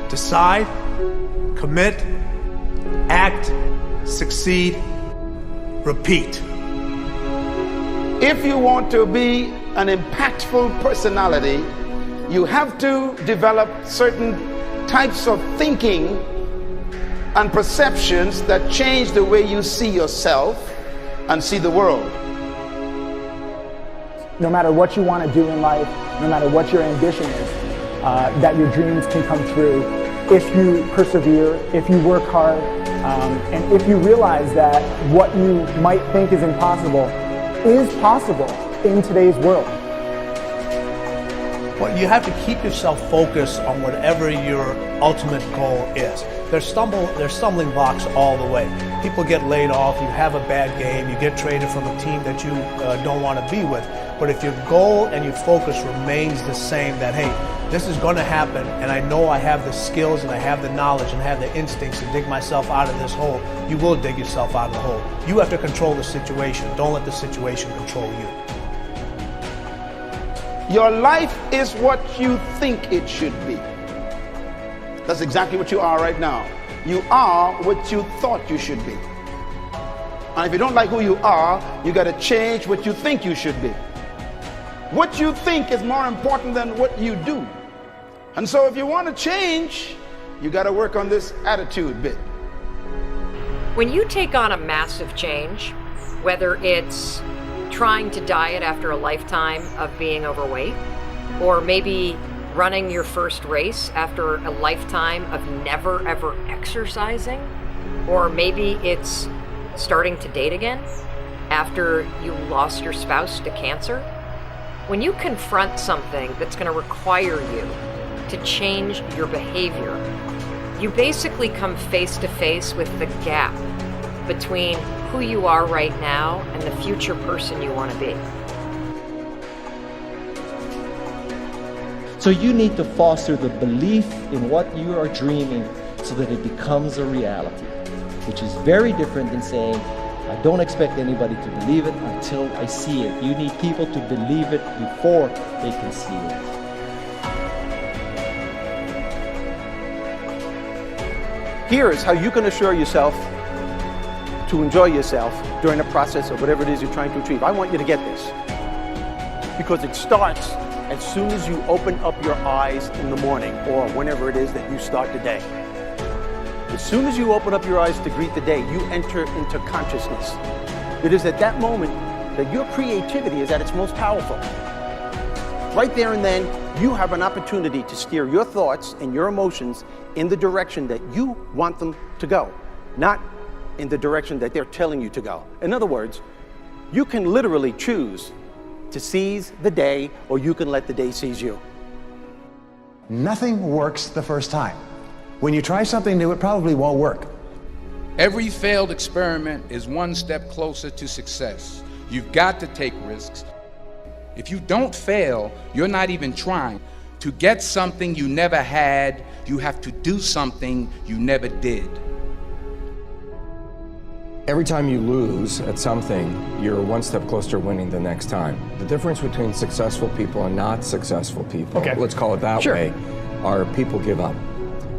Decide, commit, act, succeed, repeat. If you want to be an impactful personality, you have to develop certain types of thinking and perceptions that change the way you see yourself and see the world. No matter what you want to do in life, no matter what your ambition is, that your dreams can come true if you persevere, if you work hard, and if you realize that what you might think is impossible is possible in today's world. Well, you have to keep yourself focused on whatever your ultimate goal is. There's stumbling blocks all the way. People get laid off, you have a bad game, you get traded from a team that you don't want to be with. But if your goal and your focus remains the same, that hey, this is going to happen, and I know I have the skills and I have the knowledge and I have the instincts to dig myself out of this hole, you will dig yourself out of the hole. You have to control the situation. Don't let the situation control you. Your life is what you think it should be. That's exactly what you are right now. You are what you thought you should be. And if you don't like who you are, you got to change what you think you should be. What you think is more important than what you do. And so if you want to change, you got to work on this attitude bit. When you take on a massive change, whether it's trying to diet after a lifetime of being overweight, or maybe running your first race after a lifetime of never ever exercising, or maybe it's starting to date again after you lost your spouse to cancer. When you confront something that's going to require you to change your behavior, you basically come face to face with the gap between who you are right now and the future person you want to be. So you need to foster the belief in what you are dreaming so that it becomes a reality, which is very different than saying, I don't expect anybody to believe it until I see it. You need people to believe it before they can see it. Here is how you can assure yourself to enjoy yourself during the process of whatever it is you're trying to achieve. I want you to get this, because it starts as soon as you open up your eyes in the morning, or whenever it is that you start the day. As soon as you open up your eyes to greet the day, you enter into consciousness. It is at that moment that your creativity is at its most powerful. Right there and then, you have an opportunity to steer your thoughts and your emotions in the direction that you want them to go, not in the direction that they're telling you to go. In other words, you can literally choose to seize the day, or you can let the day seize you. Nothing works the first time. When you try something new, it probably won't work. Every failed experiment is one step closer to success. You've got to take risks. If you don't fail, you're not even trying. To get something you never had, you have to do something you never did. Every time you lose at something, you're one step closer to winning the next time. The difference between successful people and not successful people, let's call it that way, are people give up.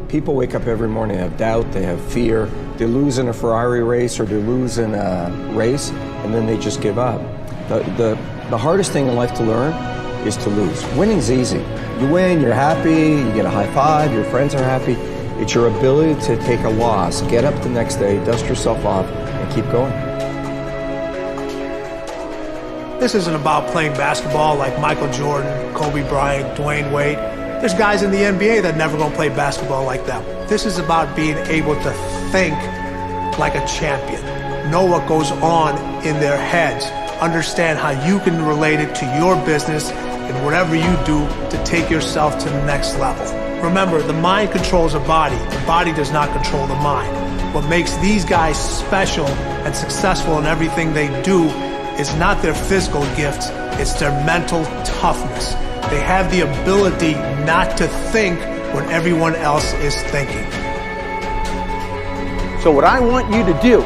People wake up every morning, they have doubt, they have fear, they lose in a Ferrari race or they lose in a race, and then they just give up. The hardest thing in life to learn is to lose. Winning's easy. You win, you're happy, you get a high five, your friends are happy. It's your ability to take a loss, get up the next day, dust yourself off, and keep going. This isn't about playing basketball like Michael Jordan, Kobe Bryant, Dwayne Wade. There's guys in the NBA that never gonna play basketball like them. This is about being able to think like a champion, know what goes on in their heads, understand how you can relate it to your business and whatever you do to take yourself to the next level. Remember, the mind controls the body does not control the mind. What makes these guys special and successful in everything they do is not their physical gifts, it's their mental toughness. They have the ability not to think when everyone else is thinking. So what I want you to do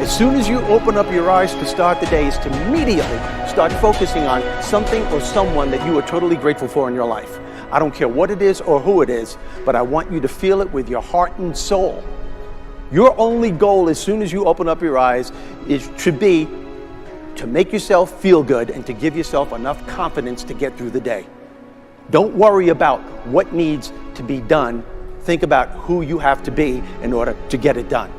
As soon as you open up your eyes to start the day, is to immediately start focusing on something or someone that you are totally grateful for in your life. I don't care what it is or who it is, but I want you to feel it with your heart and soul. Your only goal as soon as you open up your eyes should be to make yourself feel good and to give yourself enough confidence to get through the day. Don't worry about what needs to be done. Think about who you have to be in order to get it done.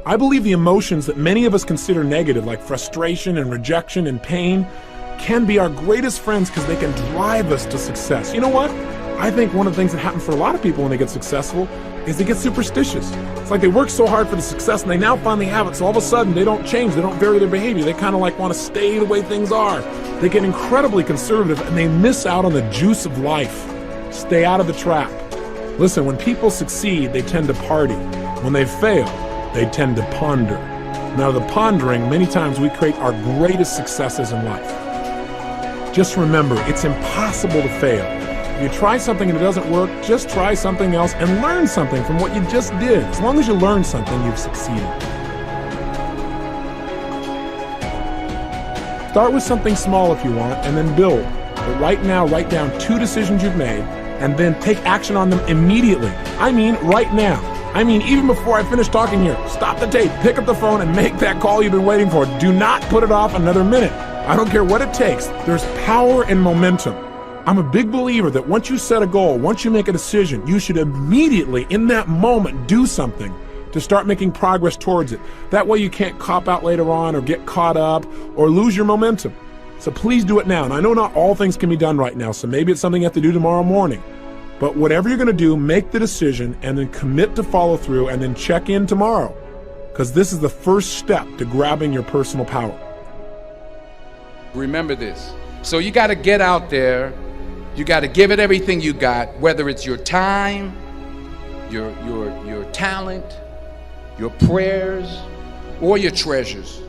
I believe the emotions that many of us consider negative, like frustration and rejection and pain, can be our greatest friends because they can drive us to success. You know what? I think one of the things that happens for a lot of people when they get successful is they get superstitious. It's like they work so hard for the success and they now finally have it, so all of a sudden they don't change, they don't vary their behavior, they kind of like want to stay the way things are. They get incredibly conservative and they miss out on the juice of life. Stay out of the trap. Listen, when people succeed, they tend to party. When they fail, they tend to ponder. Now, the pondering, many times we create our greatest successes in life. Just remember, it's impossible to fail. If you try something and it doesn't work, just try something else and learn something from what you just did. As long as you learn something, you've succeeded. Start with something small if you want, and then build. But right now, write down 2 decisions you've made, and then take action on them immediately. I mean, right now. I mean, even before I finish talking here, stop the tape, pick up the phone, and make that call you've been waiting for. Do not put it off another minute. I don't care what it takes. There's power in momentum. I'm a big believer that once you set a goal, once you make a decision, you should immediately, in that moment, do something to start making progress towards it. That way you can't cop out later on or get caught up or lose your momentum. So please do it now. And I know not all things can be done right now, so maybe it's something you have to do tomorrow morning. But whatever you're going to do, make the decision and then commit to follow through and then check in tomorrow. Because this is the first step to grabbing your personal power. Remember this. So you got to get out there. You got to give it everything you got, whether it's your time, your talent, your prayers, or your treasures.